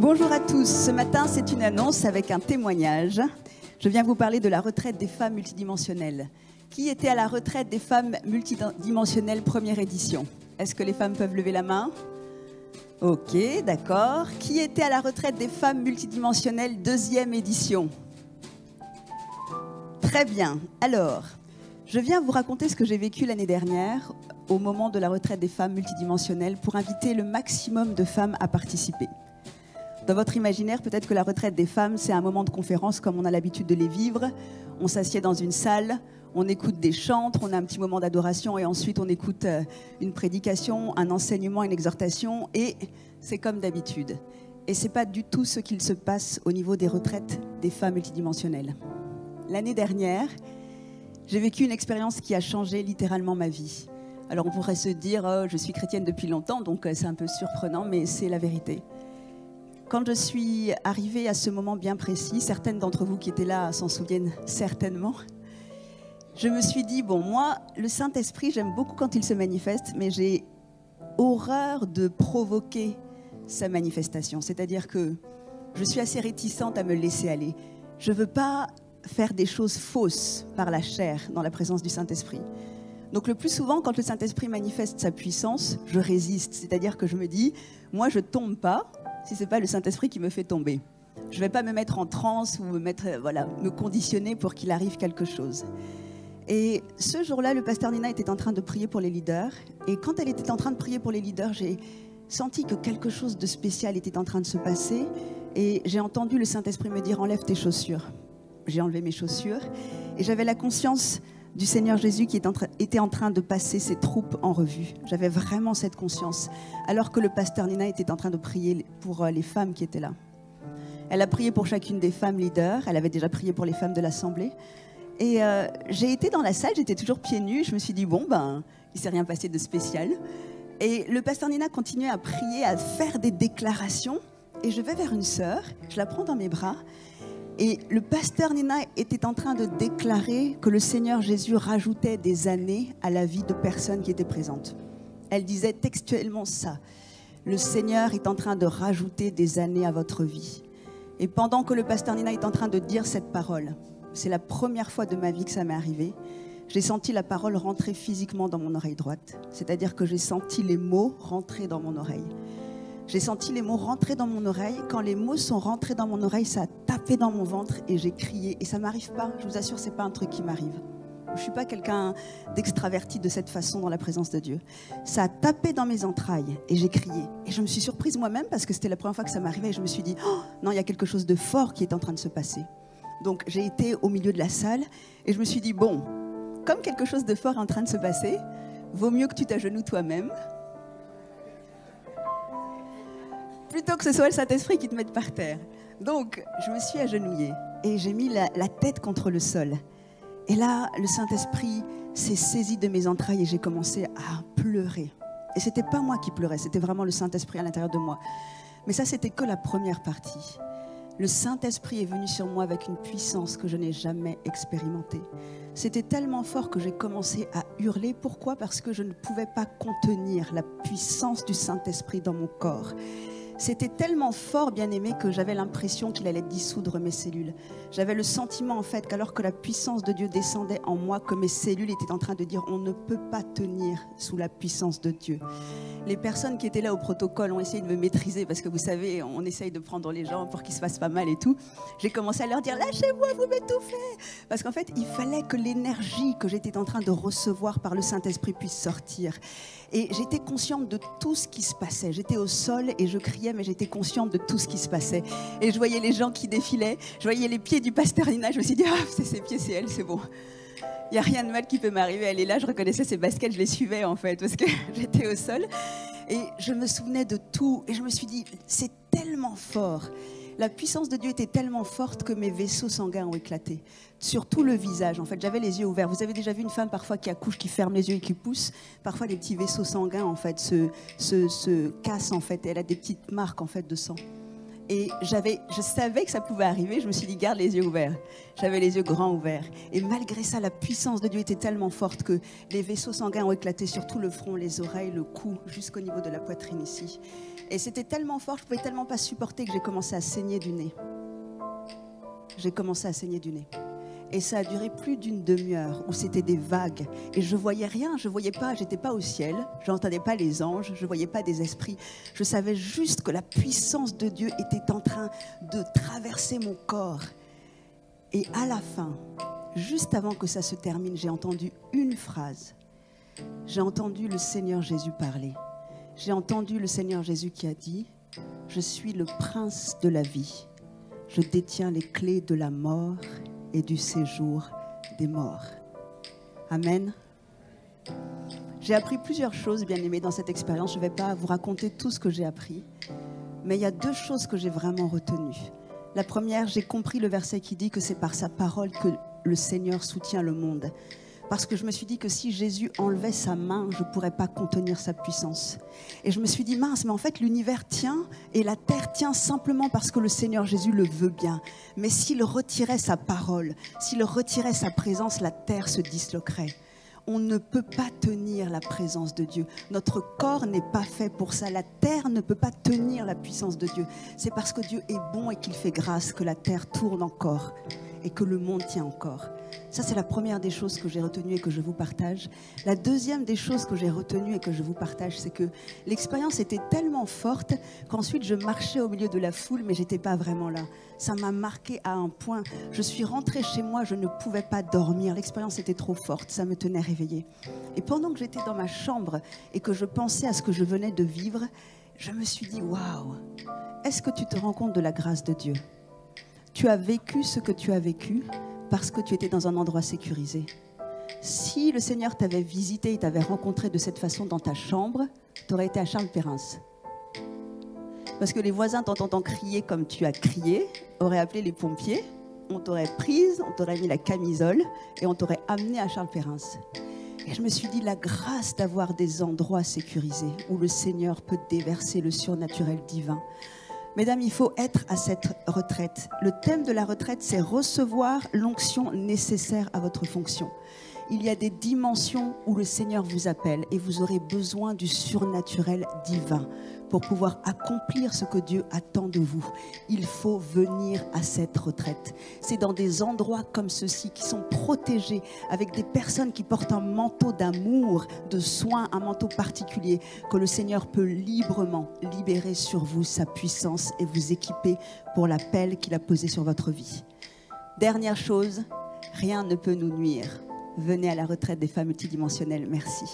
Bonjour à tous, ce matin c'est une annonce avec un témoignage. Je viens vous parler de la retraite des femmes multidimensionnelles. Qui était à la retraite des femmes multidimensionnelles première édition? Est-ce que les femmes peuvent lever la main? Ok, d'accord. Qui était à la retraite des femmes multidimensionnelles deuxième édition? Très bien. Alors, je viens vous raconter ce que j'ai vécu l'année dernière au moment de la retraite des femmes multidimensionnelles pour inviter le maximum de femmes à participer. Dans votre imaginaire, peut-être que la retraite des femmes, c'est un moment de conférence comme on a l'habitude de les vivre. On s'assied dans une salle, on écoute des chantres, on a un petit moment d'adoration et ensuite on écoute une prédication, un enseignement, une exhortation et c'est comme d'habitude. Et ce n'est pas du tout ce qu'il se passe au niveau des retraites des femmes multidimensionnelles. L'année dernière, j'ai vécu une expérience qui a changé littéralement ma vie. Alors on pourrait se dire, oh, je suis chrétienne depuis longtemps, donc c'est un peu surprenant, mais c'est la vérité. Quand je suis arrivée à ce moment bien précis, certaines d'entre vous qui étaient là s'en souviennent certainement, je me suis dit, bon, moi, le Saint-Esprit, j'aime beaucoup quand il se manifeste, mais j'ai horreur de provoquer sa manifestation. C'est-à-dire que je suis assez réticente à me laisser aller. Je ne veux pas faire des choses fausses par la chair dans la présence du Saint-Esprit. Donc le plus souvent, quand le Saint-Esprit manifeste sa puissance, je résiste. C'est-à-dire que je me dis, moi, je ne tombe pas si ce n'est pas le Saint-Esprit qui me fait tomber. Je ne vais pas me mettre en transe ou me conditionner pour qu'il arrive quelque chose. Et ce jour-là, le pasteur Nina était en train de prier pour les leaders. Et quand elle était en train de prier pour les leaders, j'ai senti que quelque chose de spécial était en train de se passer. Et j'ai entendu le Saint-Esprit me dire, enlève tes chaussures. J'ai enlevé mes chaussures. Et j'avais la conscience du Seigneur Jésus qui était en train de passer ses troupes en revue. J'avais vraiment cette conscience. Alors que le pasteur Nina était en train de prier pour les femmes qui étaient là. Elle a prié pour chacune des femmes leaders. Elle avait déjà prié pour les femmes de l'Assemblée. Et j'ai été dans la salle, j'étais toujours pieds nus. Je me suis dit, bon, il ne s'est rien passé de spécial. Et le pasteur Nina continuait à prier, à faire des déclarations. Et je vais vers une sœur, je la prends dans mes bras. Et le pasteur Nina était en train de déclarer que le Seigneur Jésus rajoutait des années à la vie de personnes qui étaient présentes. Elle disait textuellement ça. Le Seigneur est en train de rajouter des années à votre vie. Et pendant que le pasteur Nina est en train de dire cette parole, c'est la première fois de ma vie que ça m'est arrivé, j'ai senti la parole rentrer physiquement dans mon oreille droite. C'est-à-dire que j'ai senti les mots rentrer dans mon oreille. J'ai senti les mots rentrer dans mon oreille. Quand les mots sont rentrés dans mon oreille, ça a tapé dans mon ventre et j'ai crié. Et ça ne m'arrive pas, je vous assure, ce n'est pas un truc qui m'arrive. Je ne suis pas quelqu'un d'extraverti de cette façon dans la présence de Dieu. Ça a tapé dans mes entrailles et j'ai crié. Et je me suis surprise moi-même parce que c'était la première fois que ça m'arrivait. Et je me suis dit, oh, non, il y a quelque chose de fort qui est en train de se passer. Donc j'ai été au milieu de la salle et je me suis dit, bon, comme quelque chose de fort est en train de se passer, vaut mieux que tu t'agenouilles toi-même, plutôt que ce soit le Saint-Esprit qui te mette par terre. Donc, je me suis agenouillée et j'ai mis la tête contre le sol. Et là, le Saint-Esprit s'est saisi de mes entrailles et j'ai commencé à pleurer. Et ce n'était pas moi qui pleurais, c'était vraiment le Saint-Esprit à l'intérieur de moi. Mais ça, c'était que la première partie. Le Saint-Esprit est venu sur moi avec une puissance que je n'ai jamais expérimentée. C'était tellement fort que j'ai commencé à hurler. Pourquoi? Parce que je ne pouvais pas contenir la puissance du Saint-Esprit dans mon corps. C'était tellement fort, bien-aimé, que j'avais l'impression qu'il allait dissoudre mes cellules. J'avais le sentiment, en fait, qu'alors que la puissance de Dieu descendait en moi, que mes cellules étaient en train de dire « on ne peut pas tenir sous la puissance de Dieu ». Les personnes qui étaient là au protocole ont essayé de me maîtriser parce que vous savez, on essaye de prendre les gens pour qu'ils se fassent pas mal et tout. J'ai commencé à leur dire « lâchez-moi, vous m'étouffez !» Parce qu'en fait, il fallait que l'énergie que j'étais en train de recevoir par le Saint-Esprit puisse sortir. Et j'étais consciente de tout ce qui se passait. J'étais au sol et je criais, mais j'étais consciente de tout ce qui se passait. Et je voyais les gens qui défilaient, je voyais les pieds du pasteur Nina, je me suis dit « ah, c'est ses pieds, c'est elle, c'est bon ». Il n'y a rien de mal qui peut m'arriver. Elle est là, je reconnaissais ses baskets, je les suivais en fait, parce que j'étais au sol. Et je me souvenais de tout. Et je me suis dit, c'est tellement fort. La puissance de Dieu était tellement forte que mes vaisseaux sanguins ont éclaté. Sur tout le visage, en fait, j'avais les yeux ouverts. Vous avez déjà vu une femme parfois qui accouche, qui ferme les yeux et qui pousse. Parfois, les petits vaisseaux sanguins, en fait, se cassent, en fait. Elle a des petites marques, en fait, de sang. Et je savais que ça pouvait arriver, je me suis dit, garde les yeux ouverts. J'avais les yeux grands ouverts. Et malgré ça, la puissance de Dieu était tellement forte que les vaisseaux sanguins ont éclaté sur tout le front, les oreilles, le cou, jusqu'au niveau de la poitrine ici. Et c'était tellement fort, je ne pouvais tellement pas supporter que j'ai commencé à saigner du nez. J'ai commencé à saigner du nez. Et ça a duré plus d'une demi-heure où c'était des vagues. Et je voyais rien, je voyais pas, j'étais pas au ciel, je n'entendais pas les anges, je voyais pas des esprits. Je savais juste que la puissance de Dieu était en train de traverser mon corps. Et à la fin, juste avant que ça se termine, j'ai entendu une phrase. J'ai entendu le Seigneur Jésus parler. J'ai entendu le Seigneur Jésus qui a dit « Je suis le prince de la vie. Je détiens les clés de la mort et du séjour des morts. » Amen. J'ai appris plusieurs choses, bien aimés, dans cette expérience. Je ne vais pas vous raconter tout ce que j'ai appris, mais il y a deux choses que j'ai vraiment retenues. La première, j'ai compris le verset qui dit que c'est par sa parole que le Seigneur soutient le monde. Parce que je me suis dit que si Jésus enlevait sa main, je ne pourrais pas contenir sa puissance. Et je me suis dit, mince, mais en fait l'univers tient et la terre tient simplement parce que le Seigneur Jésus le veut bien. Mais s'il retirait sa parole, s'il retirait sa présence, la terre se disloquerait. On ne peut pas tenir la présence de Dieu. Notre corps n'est pas fait pour ça. La terre ne peut pas tenir la puissance de Dieu. C'est parce que Dieu est bon et qu'il fait grâce que la terre tourne encore et que le monde tient encore. Ça, c'est la première des choses que j'ai retenues et que je vous partage. La deuxième des choses que j'ai retenues et que je vous partage, c'est que l'expérience était tellement forte qu'ensuite je marchais au milieu de la foule, mais je n'étais pas vraiment là. Ça m'a marqué à un point. Je suis rentrée chez moi, je ne pouvais pas dormir. L'expérience était trop forte, ça me tenait réveillée. Et pendant que j'étais dans ma chambre et que je pensais à ce que je venais de vivre, je me suis dit, waouh, est-ce que tu te rends compte de la grâce de Dieu ? Tu as vécu ce que tu as vécu parce que tu étais dans un endroit sécurisé. Si le Seigneur t'avait visité et t'avait rencontré de cette façon dans ta chambre, tu aurais été à Charles Perrins. Parce que les voisins, t'entendant crier comme tu as crié, auraient appelé les pompiers, on t'aurait prise, on t'aurait mis la camisole et on t'aurait amené à Charles Perrins. Et je me suis dit, la grâce d'avoir des endroits sécurisés où le Seigneur peut déverser le surnaturel divin. Mesdames, il faut être à cette retraite. Le thème de la retraite, c'est recevoir l'onction nécessaire à votre fonction. Il y a des dimensions où le Seigneur vous appelle et vous aurez besoin du surnaturel divin pour pouvoir accomplir ce que Dieu attend de vous. Il faut venir à cette retraite. C'est dans des endroits comme ceux-ci qui sont protégés avec des personnes qui portent un manteau d'amour, de soin, un manteau particulier que le Seigneur peut librement libérer sur vous sa puissance et vous équiper pour l'appel qu'il a posé sur votre vie. Dernière chose, rien ne peut nous nuire. Venez à la retraite des femmes multidimensionnelles. Merci.